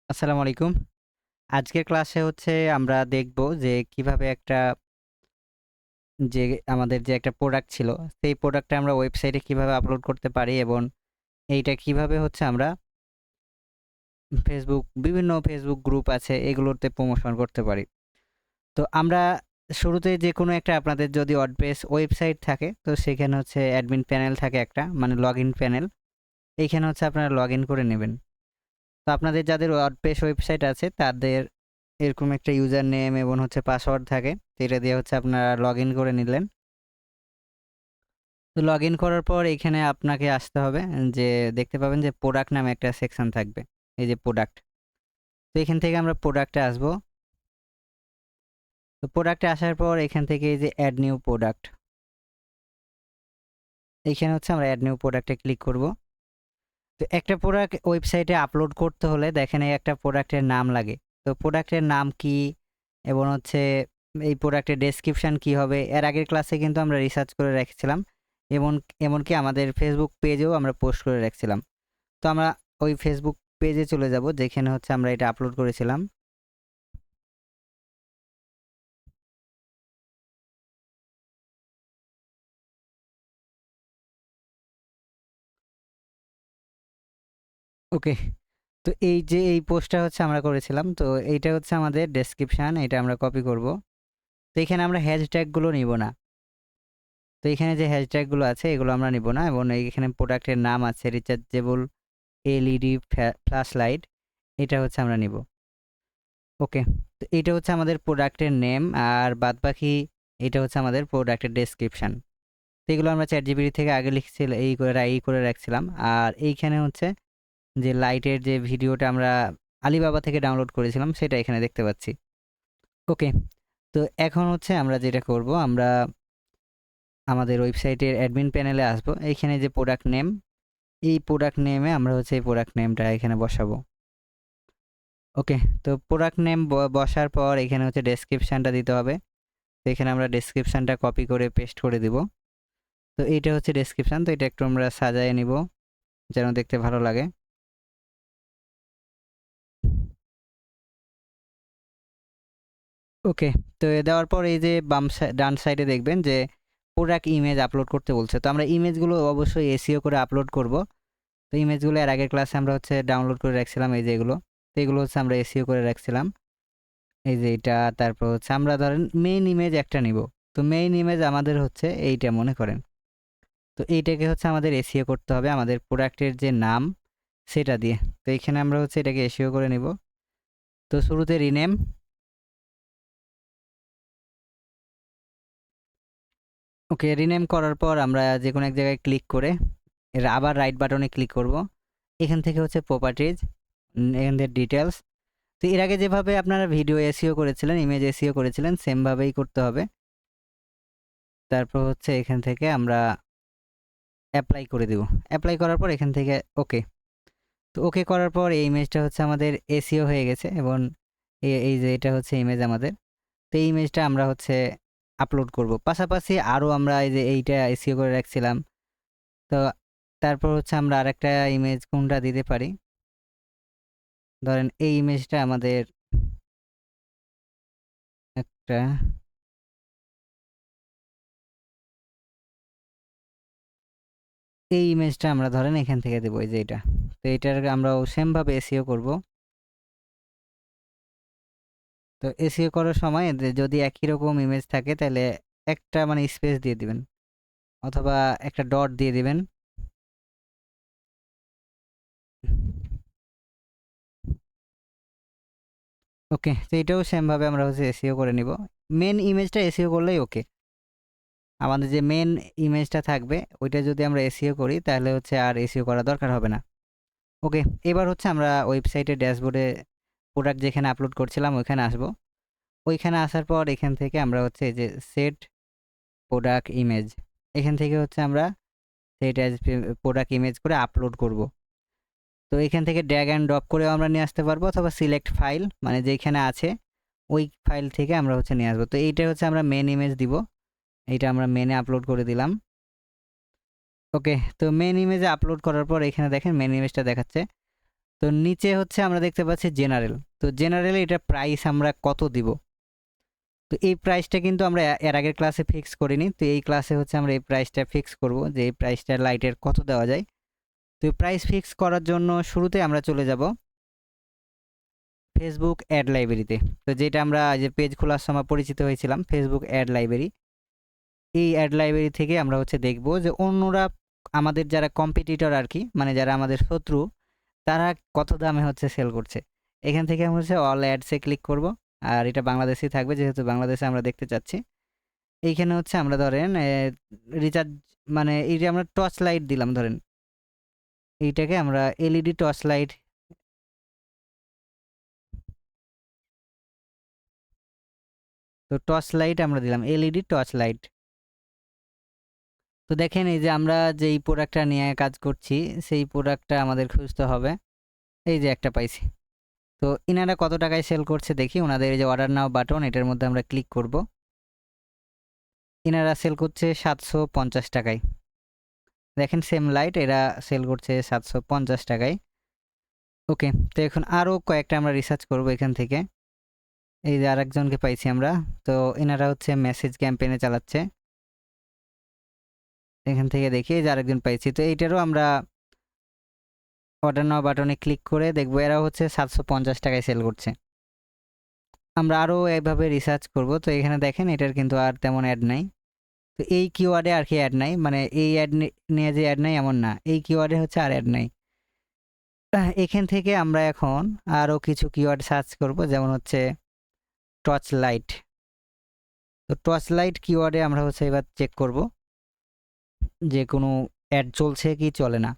আসসালামু আলাইকুম। আজকের ক্লাসে হচ্ছে আমরা দেখব যে কিভাবে যে আমাদের যে একটা প্রোডাক্ট ছিল, সেই প্রোডাক্টটা আমরা ওয়েবসাইটে কিভাবে আপলোড করতে পারি এবং এইটা কিভাবে হচ্ছে আমরা বিভিন্ন ফেসবুক গ্রুপ আছে এগুলোতে প্রমোশন করতে পারি। তো আমরা শুরুতে যেকোনো একটা আপনাদের যদি ওয়ার্ডপ্রেস ওয়েবসাইট থাকে তো সেখানে হচ্ছে অ্যাডমিন প্যানেল থাকে একটা মানে লগইন প্যানেল। এইখানে হচ্ছে আপনারা লগইন করে নেবেন। তো আপনাদের যাদের ওয়ার্ডপ্রেস ওয়েবসাইট আছে তাদের এরকম একটা ইউজার নেম এবং হচ্ছে পাসওয়ার্ড থাকে, তো এটা দিয়ে হচ্ছে আপনারা লগ ইন করে নিলেন। তো লগ ইন করার পর এখানে আপনাকে আসতে হবে, যে দেখতে পাবেন যে প্রোডাক্ট নামে একটা সেকশন থাকবে, এই যে প্রোডাক্ট। তো এখান থেকে আমরা প্রোডাক্টে আসবো। তো প্রোডাক্টে আসার পর এখান থেকে এই যে অ্যাড নিউ প্রোডাক্ট, এইখানে হচ্ছে আমরা অ্যাড নিউ প্রোডাক্টে ক্লিক করব। তো একটা প্রোডাক্ট ওয়েবসাইটে আপলোড করতে হলে দেখেন এই একটা প্রোডাক্টের নাম লাগে। তো প্রোডাক্টের নাম কি এবং হচ্ছে এই প্রোডাক্টের ডেসক্রিপশন কি হবে, এর আগের ক্লাসে কিন্তু আমরা রিসার্চ করে রেখেছিলাম এবং এমনকি আমাদের ফেসবুক পেজেও আমরা পোস্ট করে রাখছিলাম। তো আমরা ওই ফেসবুক পেজে চলে যাব যেখানে হচ্ছে আমরা এটা আপলোড করেছিলাম। ওকে, তো এই যে এই পোস্টটা হচ্ছে আমরা করেছিলাম, তো এইটা হচ্ছে আমাদের ডেসক্রিপশন, এটা আমরা কপি করব। তো এখানে আমরা হ্যাশট্যাগুলো নিব না। তো এখানে যে হ্যাশট্যাগুলো আছে এগুলো আমরা নিব না এবং এখানে প্রোডাক্টের নাম আছে রিচার্জেবল এলইডি ফ্ল্যাশ লাইট, এটা হচ্ছে আমরা নিব। ওকে, তো এটা হচ্ছে আমাদের প্রোডাক্টের নেম আর বাদবাকি এটা হচ্ছে আমাদের প্রোডাক্টের ডেসক্রিপশন। তো এগুলো আমরা চ্যাটজিপিটি থেকে আগে লিখছিল এই করে রাখছিলাম। আর এইখানে হচ্ছে যে লাইটের যে ভিডিওটা আমরা আলিবাবা থেকে ডাউনলোড করেছিলাম সেটা এখানে দেখতে পাচ্ছি। ওকে, তো এখন হচ্ছে আমরা যেটা করব, আমরা আমাদের ওয়েবসাইটের অ্যাডমিন প্যানেলে আসবো। এইখানে যে প্রোডাক্ট নেম, এই প্রোডাক্ট নেমে আমরা হচ্ছে এই প্রোডাক্ট নেমটা এখানে বসাবো। ওকে, তো প্রোডাক্ট নেম বসার পর এখানে হচ্ছে ডেসক্রিপশানটা দিতে হবে। তো এখানে আমরা ডেসক্রিপশানটা কপি করে পেস্ট করে দিব। তো এইটা হচ্ছে ডেসক্রিপশান, তো এটা একটু আমরা সাজায় নিব যেন দেখতে ভালো লাগে। ওকে, তো দেওয়ার পর এই যে ডান সাইডে দেখবেন যে প্রোডাক্ট ইমেজ আপলোড করতে বলছে। তো আমরা ইমেজগুলো অবশ্যই এসইও করে আপলোড করব। তো ইমেজগুলো এর আগের ক্লাসে আমরা হচ্ছে ডাউনলোড করে রাখছিলাম, এই যে এগুলো। তো এগুলো হচ্ছে আমরা এসইও করে রাখছিলাম, এই যে এটা। তারপর হচ্ছে আমরা ধরেন মেইন ইমেজ একটা নিব। তো মেইন ইমেজ আমাদের হচ্ছে এইটা মনে করেন। তো এইটাকে হচ্ছে আমাদের এসইও করতে হবে আমাদের প্রোডাক্টের যে নাম সেটা দিয়ে। তো এখানে আমরা হচ্ছে এটাকে এসইও করে নিব। তো শুরুতে রিনেম। ওকে, রিনেম করার পর আমরা যে কোনো এক জায়গায় ক্লিক করে এর আবার রাইট বাটনে ক্লিক করব। এখান থেকে হচ্ছে প্রপার্টিজ, এখান থেকে ডিটেলস। তো এর আগে যেভাবে আপনারা ভিডিও এসইও করেছিলেন, ইমেজ এসইও করেছিলেন, সেমভাবেই করতে হবে। তারপর হচ্ছে এখান থেকে আমরা অ্যাপ্লাই করে দেব। অ্যাপ্লাই করার পর এখান থেকে ওকে। তো ওকে করার পর এই ইমেজটা হচ্ছে আমাদের এসইও হয়ে গেছে এবং এই যে এটা হচ্ছে ইমেজ আমাদের। তো এই ইমেজটা আমরা হচ্ছে আপলোড করব। পাশাপাশি আরও আমরা এই যে এইটা এসইও করে রাখছিলাম। তো তারপর হচ্ছে আমরা আরেকটা ইমেজ কোনটা দিতে পারি, ধরেন এই ইমেজটা আমাদের একটা, এই ইমেজটা আমরা ধরেন এখান থেকে দেবো, এই যে এটা। তো এটার আমরাও সেমভাবে এসইও করব। তো এসইও করার সময় যদি একই রকম ইমেজ থাকে তাহলে একটা মানে স্পেস দিয়ে দিবেন অথবা একটা ডট দিয়ে দিবেন। ওকে, তো এটাও সেমভাবে আমরা হচ্ছে এসইও করে নিব। মেন ইমেজটা এসইও করলেই ওকে। আমাদের যে মেন ইমেজটা থাকবে ওইটা যদি আমরা এসইও করি তাহলে হচ্ছে আর এসইও করা দরকার হবে না। ওকে, এবার হচ্ছে আমরা ওয়েবসাইটের ড্যাশবোর্ডে প্রোডাক্ট যেখানে আপলোড করছিলাম ওইখানে আসব। ওইখানে আসার পর এখান থেকে আমরা হচ্ছে এই যে সেট প্রোডাক্ট ইমেজ, এখান থেকে হচ্ছে আমরা সেট অ্যাজ প্রোডাক্ট ইমেজ করে আপলোড করব। তো এখান থেকে ড্র্যাগ অ্যান্ড ড্রপ করেও আমরা নিয়ে আসতে পারবো অথবা সিলেক্ট ফাইল মানে যেখানে আছে ওই ফাইল থেকে আমরা হচ্ছে নিয়ে আসবো। তো এইটা হচ্ছে আমরা মেন ইমেজ দিব, এইটা আমরা মেনে আপলোড করে দিলাম। ওকে, তো মেন ইমেজে আপলোড করার পর এখানে দেখেন মেন ইমেজটা দেখাচ্ছে। তো নিচে হচ্ছে আমরা দেখতে পাচ্ছি জেনারেল। তো জেনারেলে এটা প্রাইস আমরা কত দিব, তো এই প্রাইসটা কিন্তু আমরা এর আগের ক্লাসে ফিক্স করিনি। তো এই ক্লাসে হচ্ছে আমরা এই প্রাইসটা ফিক্স করব যে এই প্রাইসটা লাইটের কত দেওয়া যায়। তো প্রাইস ফিক্স করার জন্য শুরুতে আমরা চলে যাব ফেসবুক অ্যাড লাইব্রেরিতে। তো যেটা আমরা যে পেজ খোলার সময় পরিচিত হয়েছিলাম ফেসবুক অ্যাড লাইব্রেরি, এই অ্যাড লাইব্রেরি থেকে আমরা হচ্ছে দেখব যে অন্যরা আমাদের যারা কম্পিটিটর আর কি, মানে যারা আমাদের শত্রু, তারা কত দামে হচ্ছে সেল করছে। এখান থেকে আমরা হচ্ছে অল অ্যাডসে ক্লিক করব, আর এটা বাংলাদেশেই থাকবে যেহেতু বাংলাদেশে আমরা দেখতে চাচ্ছি। এইখানে হচ্ছে আমরা ধরেন রিচার্জ, মানে এই যে আমরা টর্চ লাইট দিলাম ধরেন, এইটাকে আমরা এলইডি টর্চ লাইট, তো টর্চ লাইট আমরা দিলাম এলইডি টর্চ লাইট। তো দেখেন এই যে আমরা যেই প্রোডাক্টটা নিয়ে কাজ করছি সেই প্রোডাক্টটা আমাদের খুঁজতে হবে। এই যে একটা পাইছি। তো ইনারা কত টাকায় সেল করছে দেখি, ওনাদের এই যে অর্ডার নাও বাটন, এটার মধ্যে আমরা ক্লিক করব। ইনারা সেল করছে 750 টাকায়। দেখেন সেম লাইট এরা সেল করছে 750 টাকায়। ওকে, তো এখন আরও কয়েকটা আমরা রিসার্চ করব এখান থেকে। এই যে আরেকজনকে পাইছি আমরা। তো এনারা হচ্ছে মেসেজ ক্যাম্পেইনে চালাচ্ছে। এখান থেকে দেখি এই যে আরেকজন পাইছি। তো এইটারও আমরা অর্ডার নাও বাটনে ক্লিক করে দেখবো এরা হচ্ছে 750 টাকায় সেল করছে। আমরা আরও এইভাবে রিসার্চ করব। তো এখানে দেখেন এটার কিন্তু আর তেমন অ্যাড নাই। তো এই কিওয়ার্ডে আর কি অ্যাড নাই, মানে এই অ্যাড নিয়ে যে অ্যাড নাই এমন না, এই কিওয়ার্ডে হচ্ছে আর অ্যাড নাই। এখান থেকে আমরা এখন আরও কিছু কিওয়ার্ড সার্চ করব, যেমন হচ্ছে টর্চ লাইট। তো টর্চ লাইট কিওয়ার্ডে আমরা হচ্ছে এবার চেক করব যে কোনো অ্যাড চলছে কি চলে না।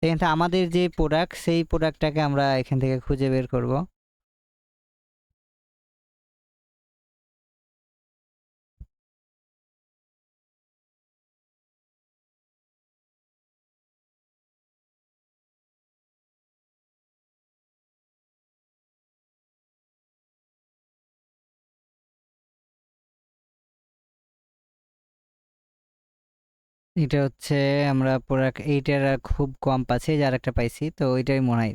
এখান থেকে আমাদের যে প্রোডাক্ট সেই প্রোডাক্টটাকে আমরা এখান থেকে খুঁজে বের করব। এটা হচ্ছে আমরা প্রোডাক্ট এইটার খুব কম পাচ্ছি, যার একটা পাইছি, তো ওইটাই মনে হয়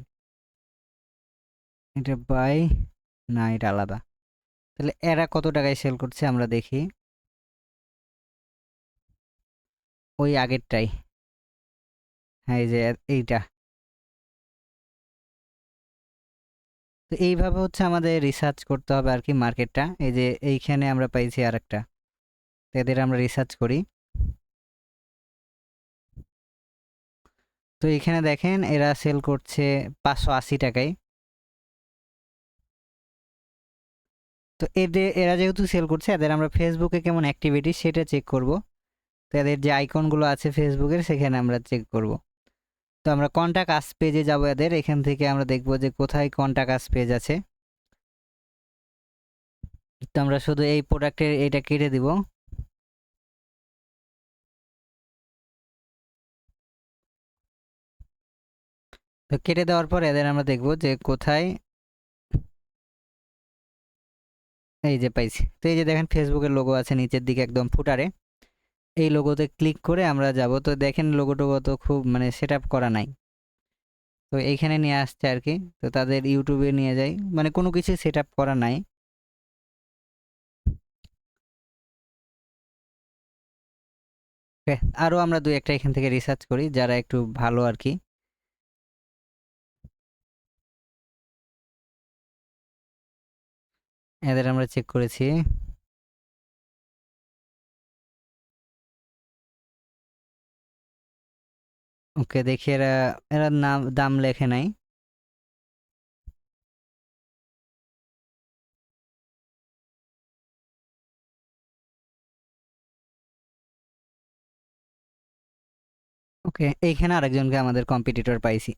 এটা বাই, না এটা আলাদা। তাহলে এরা কত টাকায় সেল করছে আমরা দেখি। ওই আগেরটাই, হ্যাঁ এই যে এইটা। তো এইভাবে হচ্ছে আমাদের রিসার্চ করতে হবে আর কি মার্কেটটা। এই যে এইখানে আমরা পাইছি আরেকটা, তো এদের আমরা রিসার্চ করি। তো এখানে দেখেন এরা সেল করছে 580 টাকায়। তো এরা যেহেতু সেল করছে, এদের আমরা ফেসবুকে কেমন অ্যাক্টিভিটি সেটা চেক করব। তো এদের যে আইকনগুলো আছে ফেসবুকের সেখানে আমরা চেক করব। তো আমরা কন্টাক্ট আস পেজে যাব এদের, এখান থেকে আমরা দেখব যে কোথায় কন্টাক্ট আস পেজ আছে। তো আমরা শুধু এই প্রোডাক্টের এটা কেটে দিব। তো কেটে দেওয়ার পর এদের আমরা দেখব যে কোথায়, এই যে পাইছি। তো এই যে দেখেন ফেসবুকের লোগো আছে নিচের দিকে একদম ফুটারে, এই লোগোতে ক্লিক করে আমরা যাব। তো দেখেন লোগো টোগো তো খুব মানে সেট আপ করা নাই, তো এইখানে নিয়ে আসছে আর কি। তো তাদের ইউটিউবে নিয়ে যাই, মানে কোনো কিছু সেট আপ করা নাই। আরও আমরা দুই একটা এখান থেকে রিসার্চ করি যারা একটু ভালো আর কি। এদের আমরা চেক করেছি। ওকে দেখি এরা, এরা নাম দাম লেখে নাই। ওকে, এইখানে আরেকজনকে আমাদের কম্পিটিটর পাইছি।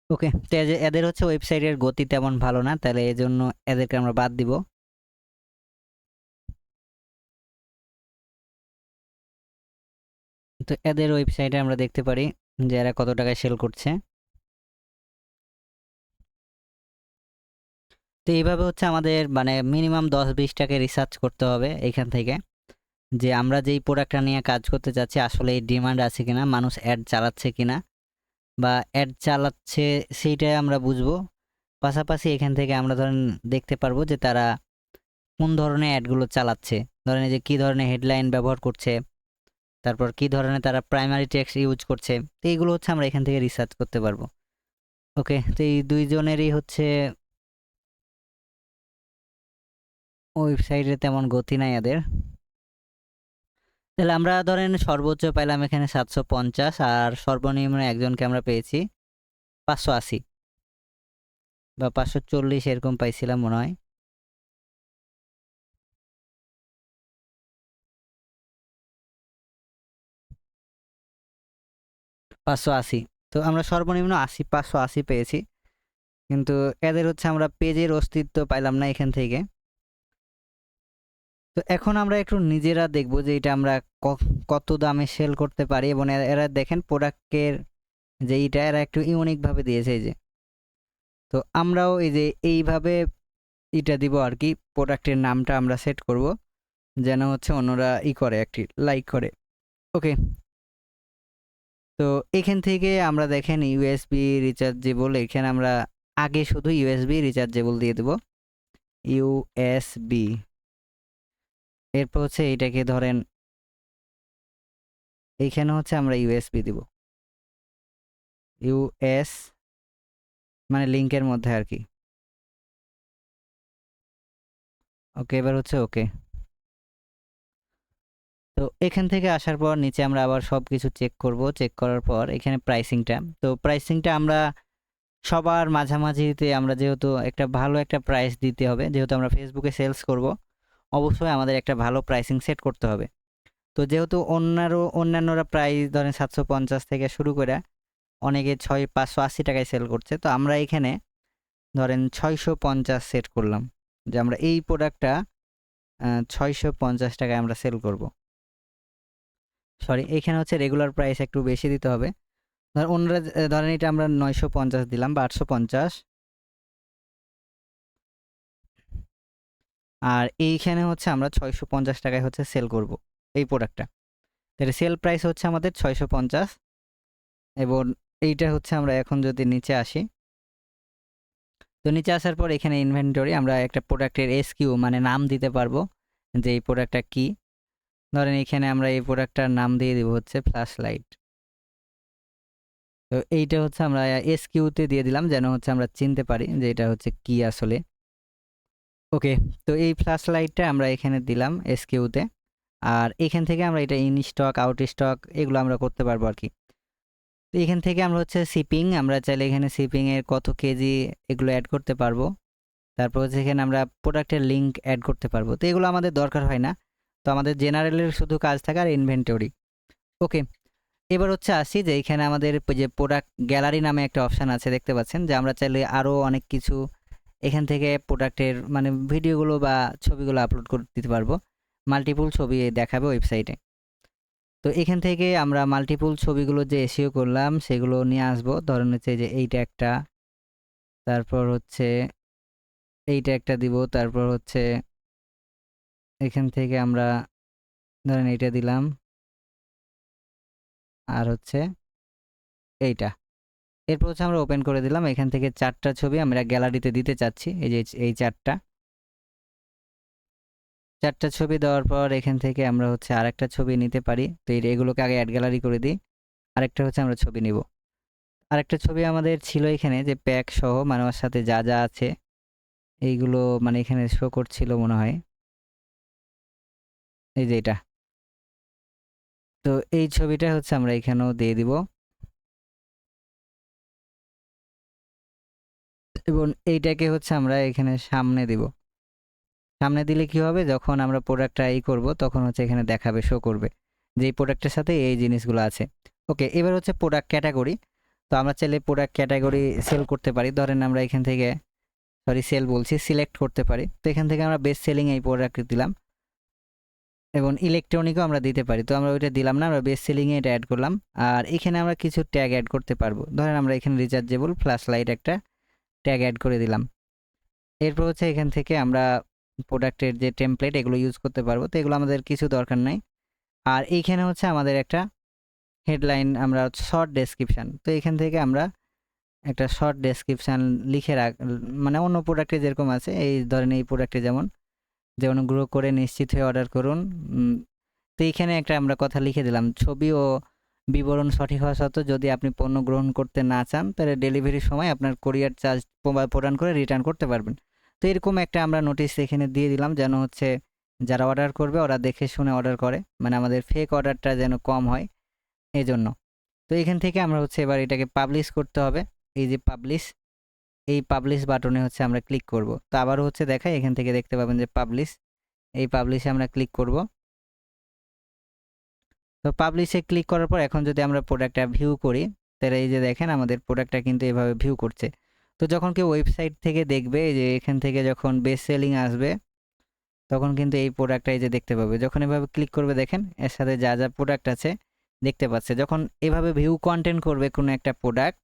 ওকে, তো এদের হচ্ছে ওয়েবসাইটের গতি তেমন ভালো না, তাহলে এই জন্য এদেরকে আমরা বাদ দিব। তো এদের ওয়েবসাইটে আমরা দেখতে পারি যে এরা কত টাকায় সেল করছে। তো এইভাবে হচ্ছে আমাদের মানে মিনিমাম 10-20 টাকা রিসার্চ করতে হবে এখান থেকে, যে আমরা যেই প্রোডাক্টটা নিয়ে কাজ করতে চাচ্ছি আসলে এই ডিমান্ড আছে কিনা, মানুষ অ্যাড চালাচ্ছে কিনা, বা অ্যাড চালাচ্ছে সেইটাই আমরা বুঝবো। পাশাপাশি এখান থেকে আমরা ধরেন দেখতে পারবো যে তারা কোন ধরনের অ্যাডগুলো চালাচ্ছে, ধরেন এই যে কী ধরনের হেডলাইন ব্যবহার করছে, তারপর কী ধরনের তারা প্রাইমারি টেক্সট ইউজ করছে। তো এইগুলো হচ্ছে আমরা এখান থেকে রিসার্চ করতে পারবো। ওকে, তো এই দুইজনেরই হচ্ছে ওয়েবসাইটে তেমন গতি নাই এদের। তাহলে আমরা ধরেন সর্বোচ্চ পাইলাম এখানে 750, আর সর্বনিম্ন একজনকে আমরা পেয়েছি 580 বা 540 এরকম পাইছিলাম মনে হয়। পাঁচশো আশি। তো আমরা সর্বনিম্ন 580 পেয়েছি, কিন্তু এদের হচ্ছে আমরা পেজের অস্তিত্ব পাইলাম না এখান থেকে। তো এখন আমরা একটু নিজেরা দেখব যে এটা আমরা কত দামে সেল করতে পারি, এবং এরা দেখেন প্রোডাক্টের যে এইটা এরা একটু ইউনিকভাবে দিয়েছে এই যে। তো আমরাও এই যে এইভাবে এটা দিব আর কি, প্রোডাক্টের নামটা আমরা সেট করব যেন হচ্ছে অন্যরা করে একটি লাইক করে। ওকে, তো এখান থেকে আমরা দেখেন ইউএসবি রিচার্জেবল, এখানে আমরা আগে শুধু ইউএসবি রিচার্জেবল দিয়ে দেব, ইউএসবি। এরপর হচ্ছে এইটাকে ধরেন এইখানে হচ্ছে আমরা ইউএসবি দিব, ইউএস মানে লিংকের মধ্যে আর কি। ওকে, এবার হচ্ছে ওকে। তো এখান থেকে আসার পর নিচে আমরা আবার সব কিছু চেক করব, চেক করার পর এখানে প্রাইসিংটা, তো প্রাইসিংটা আমরা সবার মাঝামাঝিতে আমরা যেহেতু একটা ভালো একটা প্রাইস দিতে হবে, যেহেতু আমরা ফেসবুকে সেলস করব অবশ্যই আমাদের একটা ভালো প্রাইসিং সেট করতে হবে। তো যেহেতু অন্যান্যরা প্রাইস ধরেন 750 থেকে শুরু করে অনেকে 580 টাকায় সেল করছে, তো আমরা এখানে ধরেন 650 সেট করলাম, যে আমরা এই প্রোডাক্টটা 650 টাকায় আমরা সেল করব। সরি, এখানে হচ্ছে রেগুলার প্রাইস একটু বেশি দিতে হবে। অন্যরা ধরেন এটা আমরা 950 দিলাম বা 850, আর এইখানে হচ্ছে আমরা 650 টাকায় হচ্ছে সেল করব এই প্রোডাক্টটা। তাহলে সেল প্রাইস হচ্ছে আমাদের 650, এবং এইটা হচ্ছে আমরা এখন যদি নিচে আসি, তো নিচে আসার পর এখানে ইনভেন্টরি আমরা একটা প্রোডাক্টের এসকিউ মানে নাম দিতে পারবো যে এই প্রোডাক্টটা কি। ধরেন এখানে আমরা এই প্রোডাক্টটার নাম দিয়ে দিব হচ্ছে ফ্ল্যাশ লাইট। তো এইটা হচ্ছে আমরা এসকিউতে দিয়ে দিলাম যেন হচ্ছে আমরা চিনতে পারি যে এটা হচ্ছে কি আসলে। ওকে, তো এই ফ্ল্যাশ লাইটটা আমরা এখানে দিলাম এসকিউতে, আর এখান থেকে আমরা এটা ইন স্টক আউট স্টক এগুলো আমরা করতে পারবো আর কি। তো এখান থেকে আমরা হচ্ছে শিপিং, আমরা চাইলে এখানে শিপিং এর কত কেজি এগুলো অ্যাড করতে পারবো। তারপর হচ্ছে এখানে আমরা প্রোডাক্টের লিঙ্ক অ্যাড করতে পারবো, তো এগুলো আমাদের দরকার হয় না। তো আমাদের জেনারেলের শুধু কাজ থাকে আর ইনভেন্টরি। ওকে, এবার হচ্ছে আসি যে এখানে আমাদের যে প্রোডাক্ট গ্যালারি নামে একটা অপশান আছে দেখতে পাচ্ছেন, যে আমরা চাইলে আরও অনেক কিছু এখান থেকে প্রোডাক্টের মানে ভিডিওগুলো বা ছবিগুলো আপলোড করে দিতে পারবো, মাল্টিপুল ছবি দেখাবে ওয়েবসাইটে। তো এখান থেকে আমরা মাল্টিপুল ছবিগুলো যে এসইও করলাম সেগুলো নিয়ে আসবো, ধরেন হচ্ছে যে এইটা একটা, তারপর হচ্ছে এইটা একটা দিব, তারপর হচ্ছে এখান থেকে আমরা ধরেন এইটা দিলাম, আর হচ্ছে এইটা। এরপর হচ্ছে আমরা ওপেন করে দিলাম, এখান থেকে 4টা ছবি আমরা গ্যালারিতে দিতে চাচ্ছি, এই যে এই 4টা ছবি দেওয়ার পর এখান থেকে আমরা হচ্ছে আরেকটা ছবি নিতে পারি। তো এগুলোকে আগে অ্যাড গ্যালারি করে দিই, আরেকটা হচ্ছে আমরা ছবি নিব। আরেকটা ছবি আমাদের ছিল এখানে যে প্যাক সহ মানে ওর সাথে যা যা আছে এইগুলো মানে এখানে শো করছিল মনে হয়, এই যে এটা। তো এই ছবিটা হচ্ছে আমরা এখানেও দিয়ে দিব, এবং এইটাকে হচ্ছে আমরা এখানে সামনে দিব। সামনে দিলে কি হবে, যখন আমরা প্রোডাক্টটা করব তখন হচ্ছে এখানে দেখাবে, শো করবে যে এই প্রোডাক্টের সাথে এই জিনিসগুলো আছে। ওকে, এবার হচ্ছে প্রোডাক্ট ক্যাটাগরি। তো আমরা চাইলে প্রোডাক্ট ক্যাটাগরি সেল করতে পারি, ধরেন আমরা এখান থেকে সেল বলছি সিলেক্ট করতে পারি। তো এখান থেকে আমরা বেস্ট সেলিং এই প্রোডাক্ট দিলাম, এবং ইলেকট্রনিকও আমরা দিতে পারি। তো আমরা ওইটা দিলাম না, আমরা বেস্ট সেলিংয়ে এটা অ্যাড করলাম। আর এখানে আমরা কিছু ট্যাগ অ্যাড করতে পারবো। ধরেন আমরা এখানে রিচার্জেবল ফ্ল্যাশ লাইট একটা ট্যাগ অ্যাড করে দিলাম। এরপর হচ্ছে এখান থেকে আমরা প্রোডাক্টের যে টেমপ্লেট এগুলো ইউজ করতে পারবো, তো এগুলো আমাদের কিছু দরকার নাই। আর এইখানে হচ্ছে আমাদের একটা হেডলাইন, আমরা শর্ট ডেসক্রিপশান, তো এখান থেকে আমরা একটা শর্ট ডেসক্রিপশান লিখে মানে অন্য প্রোডাক্টে যেরকম আছে, এই ধরেন এই প্রোডাক্টে যেমন গ্রো করে নিশ্চিত হয়ে অর্ডার করুন। তো এইখানে একটা আমরা কথা লিখে দিলাম, ছবি ও বিবরণ সঠিক হওয়া সত্ত্বেও যদি আপনি পণ্য গ্রহণ করতে না চান তাহলে ডেলিভারির সময় আপনার কোরিয়ার চার্জ প্রদান করে রিটার্ন করতে পারবেন। তো এরকম একটা আমরা নোটিশ এখানে দিয়ে দিলাম, যেন হচ্ছে যারা অর্ডার করবে ওরা দেখে শুনে অর্ডার করে, মানে আমাদের ফেক অর্ডারটা যেন কম হয় এজন্য। তো এখান থেকে আমরা হচ্ছে এবার এটাকে পাবলিশ করতে হবে। এই যে পাবলিশ, এই পাবলিশ বাটনে হচ্ছে আমরা ক্লিক করব। তো আবারও হচ্ছে দেখাই, এখান থেকে দেখতে পাবেন যে পাবলিশ, এই পাবলিশে আমরা ক্লিক করব। তো পাবলিশে ক্লিক করার পর এখন যদি আমরা প্রোডাক্টটা ভিউ করি, তাহলে এই যে দেখেন আমাদের প্রোডাক্টটা কিন্তু এভাবে ভিউ করছে। তো যখন কেউ ওয়েবসাইট থেকে দেখবে, যে এখান থেকে যখন বেস্ট সেলিং আসবে তখন কিন্তু এই প্রোডাক্টটা এই যে দেখতে পাবে। যখন এভাবে ক্লিক করবে দেখেন এর সাথে যা যা প্রোডাক্ট আছে দেখতে পাচ্ছে। যখন এভাবে ভিউ কন্টেন্ট করবে কোনো একটা প্রোডাক্ট,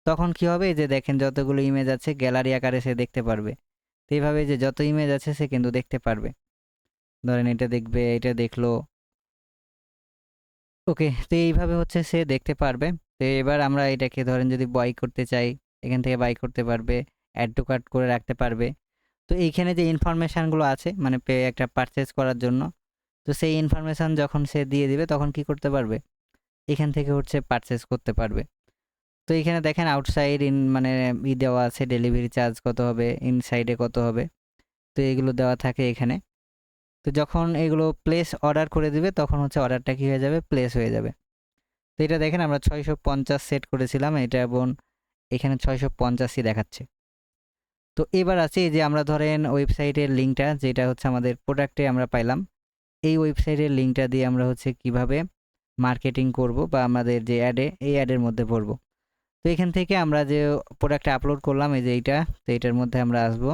তখন কি হবে, এই যে দেখেন যতগুলো ইমেজ আছে গ্যালারি আকারে সে দেখতে পারবে। তো এইভাবে যে যত ইমেজ আছে সে কিন্তু দেখতে পারবে। ধরেন এটা দেখবে, এটা দেখলো, ওকে। তো এইভাবে হচ্ছে সে দেখতে পারবে। তো এবার আমরা এটাকে ধরেন যদি বাই করতে চাই, এখান থেকে বাই করতে পারবে, অ্যাড টু কার্ট করে রাখতে পারবে। তো এইখানে যে ইনফরমেশানগুলো আছে মানে একটা পারচেজ করার জন্য, তো সেই ইনফরমেশান যখন সে দিয়ে দিবে তখন কি করতে পারবে, এখান থেকে হচ্ছে পারচেজ করতে পারবে। তো এখানে দেখেন আউটসাইড মানে দেওয়া আছে, ডেলিভারি চার্জ কত হবে, ইনসাইডে কত হবে, তো এগুলো দেওয়া থাকে এখানে। তো যখন এগুলো প্লেস অর্ডার করে দিবে তখন হচ্ছে অর্ডারটা কী হয়ে যাবে, প্লেস হয়ে যাবে। তো এটা দেখেন আমরা 650 সেট করেছিলাম এটা, এবং এখানে 650ই দেখাচ্ছে। তো এবার আছে এই যে আমরা ধরেন ওয়েবসাইটের লিঙ্কটা যেটা হচ্ছে আমাদের প্রোডাক্টে আমরা পাইলাম, এই ওয়েবসাইটের লিঙ্কটা দিয়ে আমরা হচ্ছে কিভাবে মার্কেটিং করব বা আমাদের যে অ্যাডে, এই অ্যাডের মধ্যে ভরবো। তো এখান থেকে আমরা যে প্রোডাক্টটা আপলোড করলাম এই যে এইটা, তো এটার মধ্যে আমরা আসবো।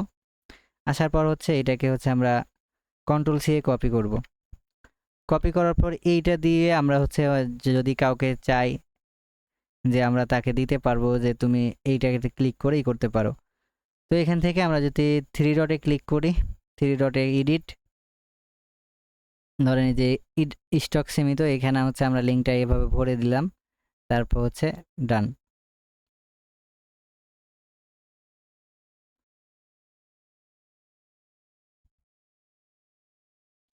আসার পর হচ্ছে এটাকে হচ্ছে আমরা কন্ট্রোল-C এ কপি করব। কপি করার পর এইটা দিয়ে আমরা হচ্ছে যদি কাউকে চাই যে আমরা তাকে দিতে পারবো যে তুমি এইটাকে ক্লিক করেই করতে পারো। তো এখান থেকে আমরা যদি 3 ডটে ক্লিক করি, 3 ডটে এডিট, ধরেন এই যে স্টক সীমিত, এখানে হচ্ছে আমরা লিঙ্কটা এভাবে ভরে দিলাম, তারপর হচ্ছে ডান।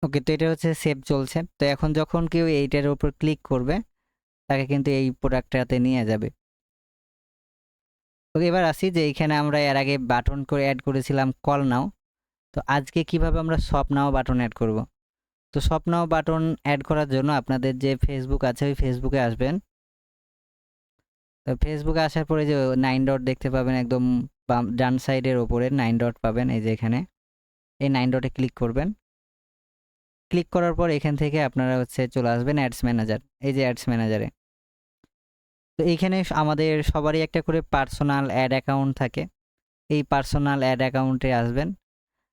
ওকে, তো এটা হচ্ছে সেভ চলছে। তো এখন যখন কেউ এইটার উপর ক্লিক করবে তাকে কিন্তু এই প্রোডাক্টটাতে নিয়ে যাবে। ওকে, এবার আসি যে এইখানে আমরা এর আগে বাটন করে অ্যাড করেছিলাম কল নাও। তো আজকে কিভাবে আমরা শপ নাও বাটন অ্যাড করব। তো শপ নাও বাটন অ্যাড করার জন্য আপনাদের যে ফেসবুক আছে ওই ফেসবুকে আসবেন। তো ফেসবুকে আসার পরে যে 9 ডট দেখতে পাবেন একদম ডান সাইডের ওপরে 9 ডট পাবেন, এই যে এখানে এই 9 ডটে ক্লিক করবেন। ক্লিক করার পর এখান থেকে আপনারা হচ্ছে চলে আসবেন অ্যাডস ম্যানেজার, এই যে অ্যাডস ম্যানেজারে। তো এইখানে আমাদের সবারই একটা করে পার্সোনাল অ্যাড অ্যাকাউন্ট থাকে, এই পার্সোনাল অ্যাড অ্যাকাউন্টে আসবেন।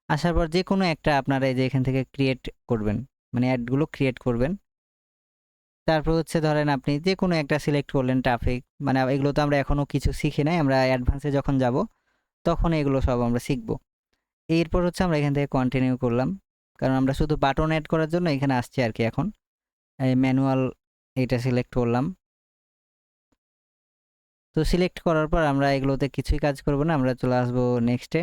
আসার পর যে কোনো একটা আপনারা এই যে এখান থেকে ক্রিয়েট করবেন, মানে অ্যাডগুলো ক্রিয়েট করবেন। তারপর হচ্ছে ধরেন আপনি যে কোনো একটা সিলেক্ট করলেন ট্রাফিক, মানে এগুলো তো আমরা এখনও কিছু শিখি নাই, আমরা অ্যাডভান্সে যখন যাব তখন এগুলো সব আমরা শিখব। এরপর হচ্ছে আমরা এখান থেকে কন্টিনিউ করলাম, কারণ আমরা শুধু বাটন অ্যাড করার জন্য এখানে আসছি আর কি। এখন এই ম্যানুয়াল এটা সিলেক্ট করলাম। তো সিলেক্ট করার পর আমরা এগুলোতে কিছুই কাজ করব না, আমরা চলে আসবো নেক্সটে।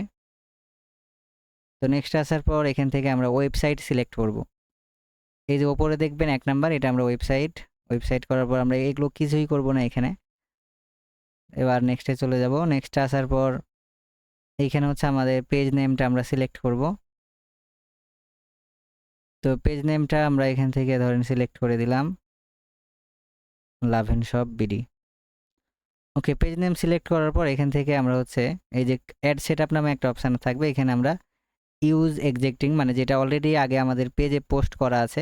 তো নেক্সটে আসার পর এখান থেকে আমরা ওয়েবসাইট সিলেক্ট করব। এই যে ওপরে দেখবেন 1 নাম্বার, এটা আমরা ওয়েবসাইট করার পর আমরা এগুলো কিছুই করব না এখানে। এবার নেক্সটে চলে যাব। নেক্সটে আসার পর এইখানে হচ্ছে আমাদের পেজ নেমটা আমরা সিলেক্ট করব। তো পেজ নেমটা আমরা এখান থেকে ধরেন সিলেক্ট করে দিলাম love and shop BD. Okay, page name select করার পর এখান থেকে আমরা হচ্ছে এই যে অ্যাড সেটআপ নামে একটা অপশান থাকবে, এখানে আমরা ইউজ এক্সিস্টিং মানে যেটা অলরেডি আগে আমাদের পেজে পোস্ট করা আছে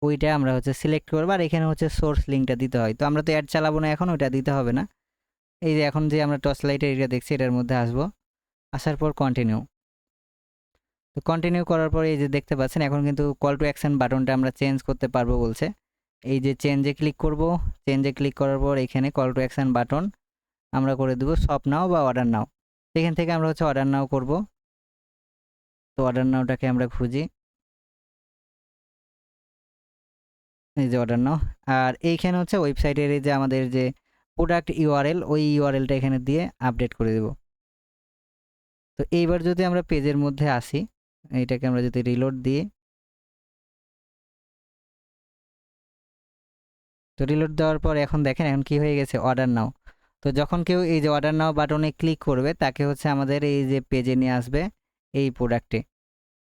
ওইটা আমরা হচ্ছে সিলেক্ট করবো। আর এখানে হচ্ছে সোর্স লিঙ্কটা দিতে হয়। তো আমরা তো অ্যাড চালাবো না এখন, ওইটা দিতে হবে না। এই যে এখন যে আমরা টর্চ লাইটের এটা দেখছি এটার মধ্যে আসবো, আসার পর কন্টিনিউ। তো কন্টিনিউ করার পরে এই যে দেখতে পাচ্ছেন এখন কিন্তু কল টু অ্যাকশন বাটনটা আমরা চেঞ্জ করতে পারবো বলছে। এই যে চেঞ্জে ক্লিক করব, চেঞ্জে ক্লিক করার পর এখানে কল টু অ্যাকশন বাটন আমরা করে দেবো শপ নাও বা অর্ডার নাও। এখান থেকে আমরা হচ্ছে অর্ডার নাও করব। তো অর্ডার নাওটাকে আমরা খুঁজি, এই যে অর্ডার নাও। আর এইখানে হচ্ছে ওয়েবসাইটের এই যে আমাদের যে প্রোডাক্ট ইউআরএল, ওই ইউআরএলটা এখানে দিয়ে আপডেট করে দেব। তো এইবার যদি আমরা পেজের মধ্যে আসি, এইটাকে আমরা যদি রিলোড দিই, তো রিলোড দেওয়ার পর এখন দেখেন এখন কি হয়ে গেছে, অর্ডার নাও। তো যখন কেউ এই যে অর্ডার নাও বাটনে ক্লিক করবে তাকে হচ্ছে আমাদের এই যে পেজে নিয়ে আসবে এই প্রোডাক্টে,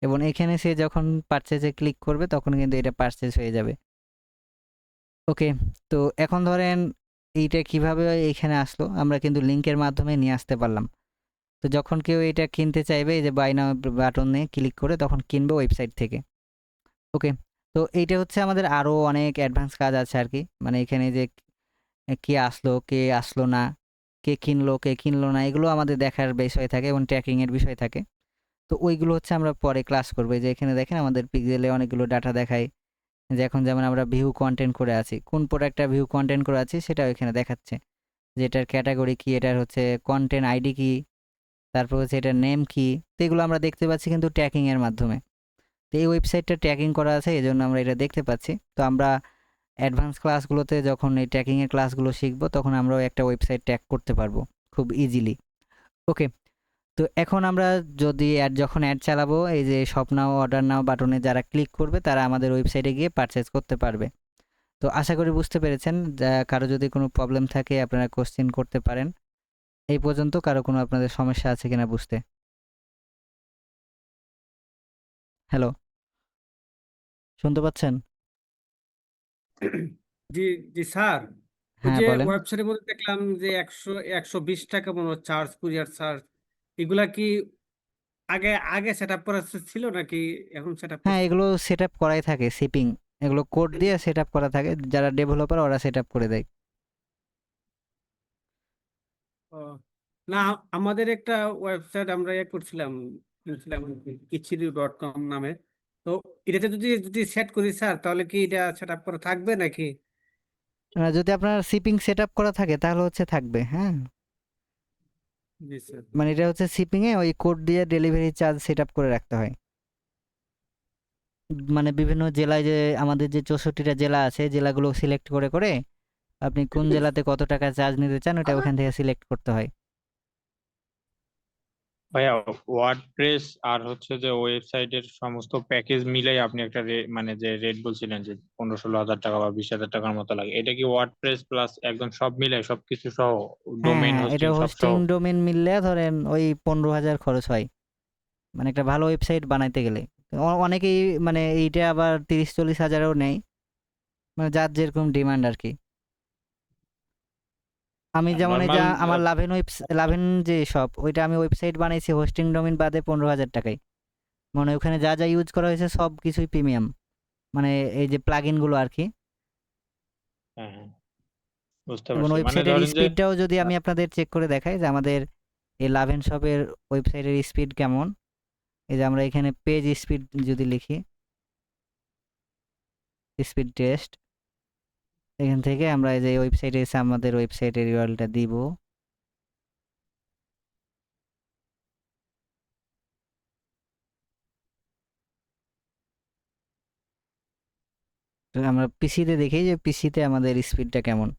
এবং এখানে সে যখন পারচেজে ক্লিক করবে তখন কিন্তু এটা পারচেজ হয়ে যাবে। ওকে, তো এখন ধরেন এইটা কিভাবে এইখানে আসলো, আমরা কিন্তু লিঙ্কের মাধ্যমে নিয়ে আসতে পারলাম। তো যখন কেউ এটা কিনতে চাইবে এই যে বাই নাও বাটনে ক্লিক করে তখন কিনবে ওয়েবসাইট থেকে। ওকে, তো এইটা হচ্ছে আমাদের আরও অনেক অ্যাডভান্স কাজ আছে আর কি, মানে এখানে যে কে আসলো কে আসলো না, কে কিনলো কে কিনলো না, এগুলো আমাদের দেখার বিষয় থাকে এবং ট্র্যাকিংয়ের বিষয় থাকে। তো ওইগুলো হচ্ছে আমরা পরে ক্লাস করবো। যে এখানে দেখেন আমাদের পিক্সেলে অনেকগুলো ডাটা দেখায়, যে এখন যেমন আমরা ভিউ কন্টেন্ট করে আছি, কোন প্রোডাক্টটা ভিউ কন্টেন্ট করে আছি সেটাও এখানে দেখাচ্ছে, যে এটার ক্যাটাগরি কি, এটার হচ্ছে কন্টেন্ট আইডি কি, তারপর হচ্ছে এটার নেম কি। তো এগুলো আমরা দেখতে পাচ্ছি কিন্তু ট্র্যাকিংয়ের মাধ্যমে। তো এই ওয়েবসাইটটা ট্র্যাকিং করা আছে এই জন্য আমরা এটা দেখতে পাচ্ছি। তো আমরা অ্যাডভান্স ক্লাসগুলোতে যখন এই ট্র্যাকিংয়ের ক্লাসগুলো শিখবো তখন আমরাও একটা ওয়েবসাইট ট্র্যাক করতে পারবো খুব ইজিলি। ওকে, তো এখন আমরা যদি যখন অ্যাড চালাবো এই যে শপ নাও অর্ডার নাও বাটনে যারা ক্লিক করবে তারা আমাদের ওয়েবসাইটে গিয়ে পারচেজ করতে পারবে। তো আশা করি বুঝতে পেরেছেন। কারো যদি কোনো প্রবলেম থাকে আপনারা কোশ্চেন করতে পারেন। এই পর্যন্ত কারো কোনো আপনাদের সমস্যা আছে কিনা বুঝতে? হ্যালো, শুনতে পাচ্ছেন? জি জি স্যার, ওই হ্যাঁ যে বলেন। ওয়েবসাইটের মধ্যে দেখলাম যে 120 টাকা মনে হয় চার্জ, কুরিয়ার চার্জ, এগুলা কি আগে আগে সেট আপ করা ছিল নাকি এখন সেট আপ হ্যাঁ, করছে? এগুলো সেট আপ করাই থাকে, শিপিং এগুলো কোড দিয়ে সেট আপ করা থাকে, যারা ডেভেলপার ওরা সেট আপ করে দেয়। ও, না, আমাদের একটা ওয়েবসাইট আমরা করছিলাম, কিচিরি.com নামে। তো এটাতে যদি যদি সেট করি স্যার, তাহলে কি এটা সেট আপ করা থাকবে নাকি? যদি আপনার শিপিং সেট আপ করা থাকে তাহলে হচ্ছে থাকবে, হ্যাঁ। জি স্যার। মানে এটা হচ্ছে শিপিংয়ে ওই কোড দিয়ে ডেলিভারি চার্জ সেট আপ করে রাখতে হয়। মানে বিভিন্ন জেলায় যে আমাদের যে 64টা জেলা আছে, জেলাগুলো সিলেক্ট করে করে আপনি কোন জেলাতে কত টাকা চার্জ নিতে চান ওটা ওখান থেকে সিলেক্ট করতে হয়। ভাইয়া, ওয়ার্ডপ্রেস আর হচ্ছে যে ওয়েবসাইটের সমস্ত প্যাকেজ মিলাই আপনি একটা মানে যে রেট বলছিলেন যে 15-16 হাজার টাকা বা 20,000 টাকার মতো লাগে, এটা কি ওয়ার্ডপ্রেস প্লাস একদম সব মিলাই সবকিছু সহ, হ্যাঁ ডোমেইন হ্যাঁ, এটা হোস্টিং সব হোস্টিং সহ? ডোমেন মিললে ধরেন ওই 15,000 খরচ হয়, মানে একটা ভালো ওয়েবসাইট বানাইতে গেলে। অনেকেই মানে এইটা আবার 30-40 হাজারও নেয়, মানে যার যেরকম ডিমান্ড আর কি। আমি যেমন এই যে নর্মাল। আমার লাভেন লাভেন যে শপ, ওইটা আমি ওয়েবসাইট বানাইছি হোস্টিং ডোমেন বাদে 15,000 টাকায়। মানে ওখানে যা যা ইউজ করা হয়েছে সব কিছুই প্রিমিয়াম, মানে এই যে প্লাগ গুলো আর কি। হ্যাঁ হ্যাঁ, বুঝতে এবং পারছি, মানে ওয়েবসাইটের ধরেন যে স্পিডটাও যদি আমি আপনাদের চেক করে দেখাই যে আমাদের এই লাভেন শপের ওয়েবসাইটের স্পিড কেমন। এই যে আমরা এখানে পেজ স্পিড যদি লিখি, স্পিড টেস্ট, এখান থেকে আমরা এই যে ওয়েবসাইটে এসে আমাদের ওয়েবসাইটের ইউআরএলটা দিব। তো আমরা পিসিতে দেখি যে পিসিতে আমাদের স্পিডটা কেমন।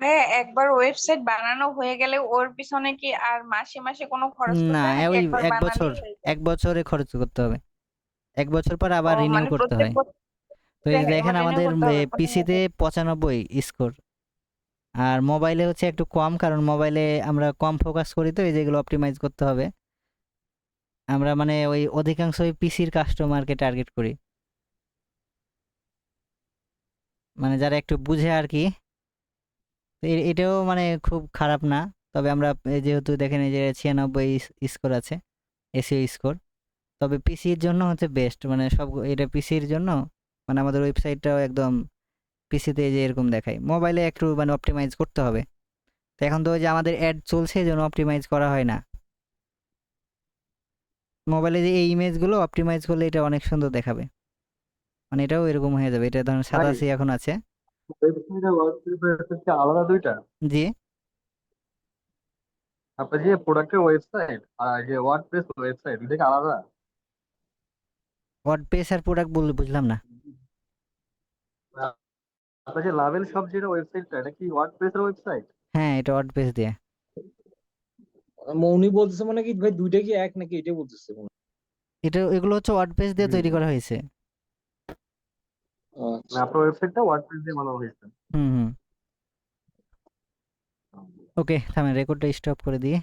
ভাইয়া, একবার ওয়েবসাইট বানানো হয়ে গেলে ওর পিছনে কি আর মাসে মাসে কোনো খরচ না, করতে হয় নাকি ওই একবার এক বছর, বানালেই হয়ে যায়? এক বছরে খরচ করতে হবে, এক বছর পর ও আবার রিনিউ মানে করতে প্রত্যেক হয়। বছর তো এই যে আবার দেখেন রিনিউ আমাদের করতে হবে পিসিতে 95 স্কোর, আর মোবাইলে হচ্ছে একটু কম, কারণ মোবাইলে আমরা কম ফোকাস করি, তো এই যেগুলো অপটিমাইজ করতে হবে। আমরা মানে ওই অধিকাংশই পিসির কাস্টমারকে টার্গেট করি, মানে যারা একটু বুঝে আর কি। তো এটাও মানে খুব খারাপ না, তবে আমরা যেহেতু দেখেন এই যে 96 স্কোর আছে এসইও স্কোর, তবে পিসির জন্য হচ্ছে বেস্ট, মানে সব এটা পিসির জন্য, মানে আমাদের ওয়েবসাইটটাও একদম পিসিতে যে এরকম দেখায়, মোবাইলে একটু মানে অপটিমাইজ করতে হবে। তো এখন তো ওই যে আমাদের অ্যাড চলছে এই জন্য অপটিমাইজ করা হয় না। মোবাইলে যে এই ইমেজগুলো অপটিমাইজ করলে এটা অনেক সুন্দর দেখাবে, মানে এটাও এরকম হয়ে যাবে। এটা ধরেন সাদা ভাই সি এখন আছে। ওয়েবসাইট আর ওয়ার্ডপ্রেস কি আলাদা দুইটা? জি আপনার যে প্রোডাক্টের ওয়েবসাইট আর যে ওয়ার্ডপ্রেস ওয়েবসাইট দুটো কি আলাদা? ওয়ার্ডপ্রেস আর প্রোডাক্ট বললে বুঝলাম না। আপনার যে লাভেল সব যেটা ওয়েবসাইটটা এটা কি ওয়ার্ডপ্রেস এর ওয়েবসাইট? হ্যাঁ এটা ওয়ার্ডপ্রেস দিয়ে। মৌনি বলতেছে মানে কি ভাই দুইটা কি এক নাকি এটাই বলতেছে মনে হয়। এটা এগুলো হচ্ছে ওয়ার্ডপ্রেস দিয়ে তৈরি করা হয়েছে। না আপনার ওয়েবসাইটটা ওয়ার্ডপ্রেস দিয়ে বানানো হয়েছে। হুম হুম। ওকে থামেন, রেকর্ডটা স্টপ করে দিয়ে